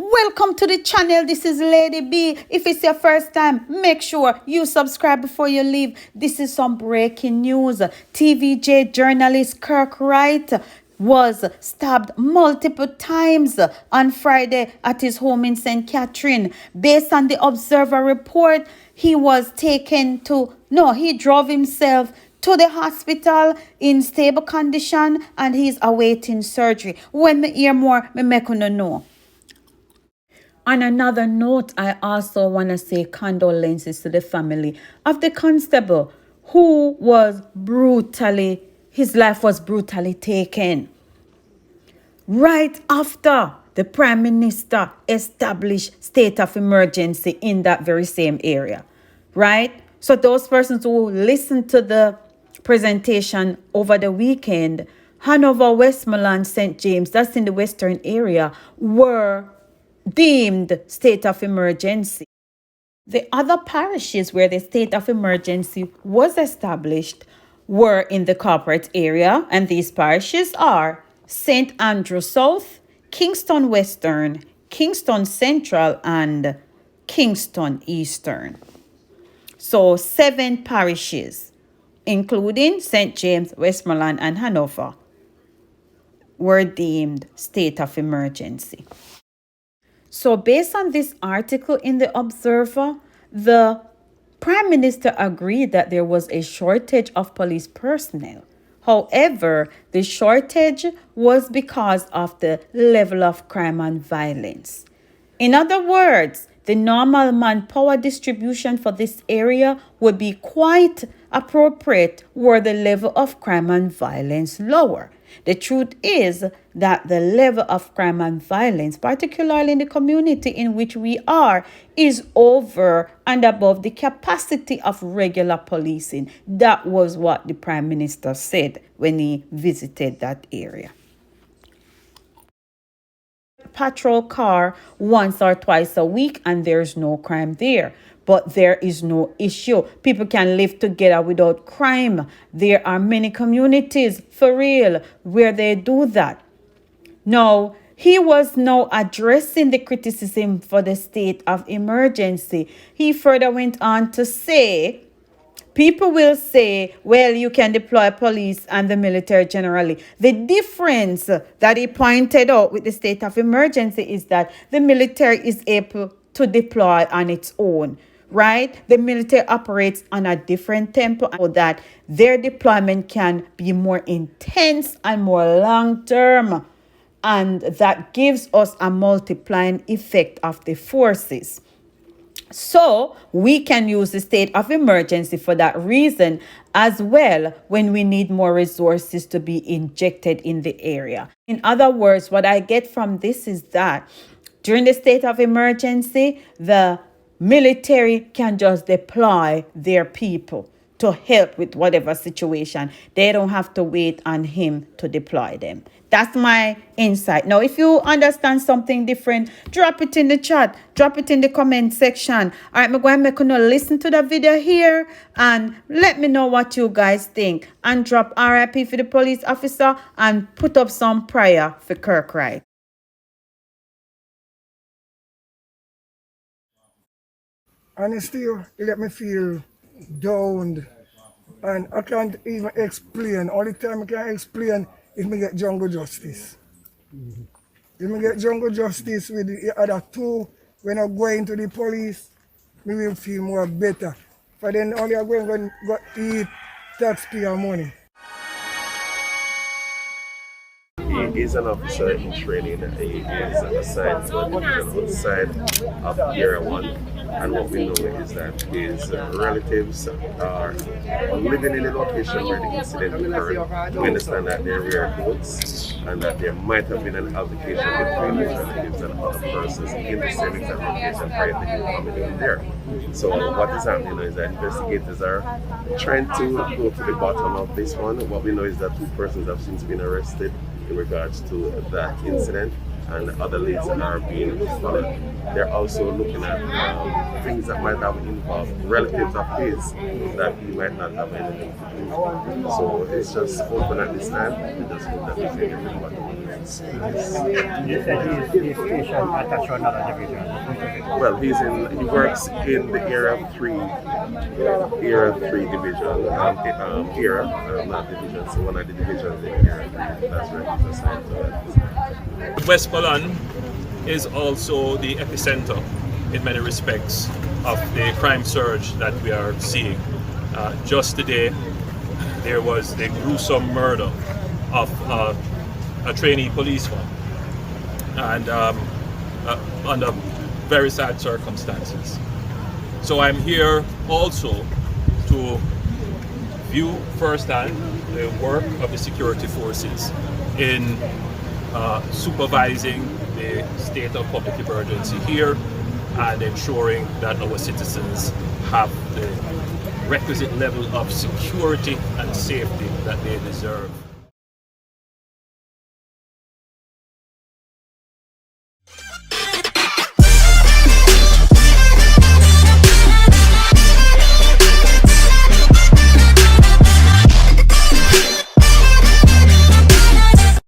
Welcome to the channel. This is Lady B. If it's your first time, make sure you subscribe before you leave. This is some breaking news. TVJ journalist Kirk Wright was stabbed multiple times on Friday at his home in St. Catherine. Based on the Observer report, he drove himself to the hospital in stable condition and he's awaiting surgery. When me hear more, me make you know. On another note, I also want to say condolences to the family of the constable who his life was brutally taken right after the Prime Minister established state of emergency in that very same area, right? So those persons who listened to the presentation over the weekend, Hanover, Westmoreland, St. James, that's in the western area, were deemed state of emergency. The other parishes where the state of emergency was established were in the corporate area, and these parishes are St. Andrew South, Kingston Western, Kingston Central, and Kingston Eastern. So 7 parishes, including St. James, Westmoreland, and Hanover, were deemed state of emergency. So based on this article in the Observer, the Prime Minister agreed that there was a shortage of police personnel. However, the shortage was because of the level of crime and violence. In other words, the normal manpower distribution for this area would be quite appropriate were the level of crime and violence lower. The truth is that the level of crime and violence, particularly in the community in which we are, is over and above the capacity of regular policing. That was what the Prime Minister said when he visited that area. Patrol car once or twice a week and there's no crime there. But there is no issue. People can live together without crime. There are many communities, for real, where they do that. Now, he was now addressing the criticism for the state of emergency. He further went on to say, people will say, well, you can deploy police and the military generally. The difference that he pointed out with the state of emergency is that the military is able to deploy on its own. Right? The military operates on a different tempo so that their deployment can be more intense and more long-term. And that gives us a multiplying effect of the forces. So we can use the state of emergency for that reason as well when we need more resources to be injected in the area. In other words, what I get from this is that during the state of emergency, the military can just deploy their people to help with whatever situation. They don't have to wait on him to deploy them. That's my insight. Now, if you understand something different, drop it in the chat. Drop it in the comment section. All right, I'm going to make you listen to the video here and let me know what you guys think. And drop RIP for the police officer and put up some prayer for Kirk Wright. Honestly, it let me feel down, and I can't even explain. Only time I can explain is me get jungle justice. If me get jungle justice with the other two, when I go into the police, me will feel more better. But then only I go eat taxpayer money. He is an officer in training. He is assigned to a division outside of Area 1. And what we know is that his relatives are living in the location where the incident occurred. We understand that there were boats and that there might have been an altercation between his relatives and other persons in the same exact location prior to him coming in there. So what is happening is that investigators are trying to go to the bottom of this one. What we know is that 2 persons have since been arrested in regards to that incident, and other leads are being followed. They're also looking at things that might have involved relatives of his that he might not have anything to do. So it's just open at this time. We just hope that we can get to the bottom of this. divisions. You said he's stationed attached to another division. Well, he works in the Area 3 division, not division, so one of the divisions in Area 3. That's where he's assigned to. West Poland is also the epicenter in many respects of the crime surge that we are seeing. Just today, there was the gruesome murder of a trainee policeman, and under very sad circumstances. So I'm here also to view firsthand the work of the security forces in supervising the state of public emergency here and ensuring that our citizens have the requisite level of security and safety that they deserve.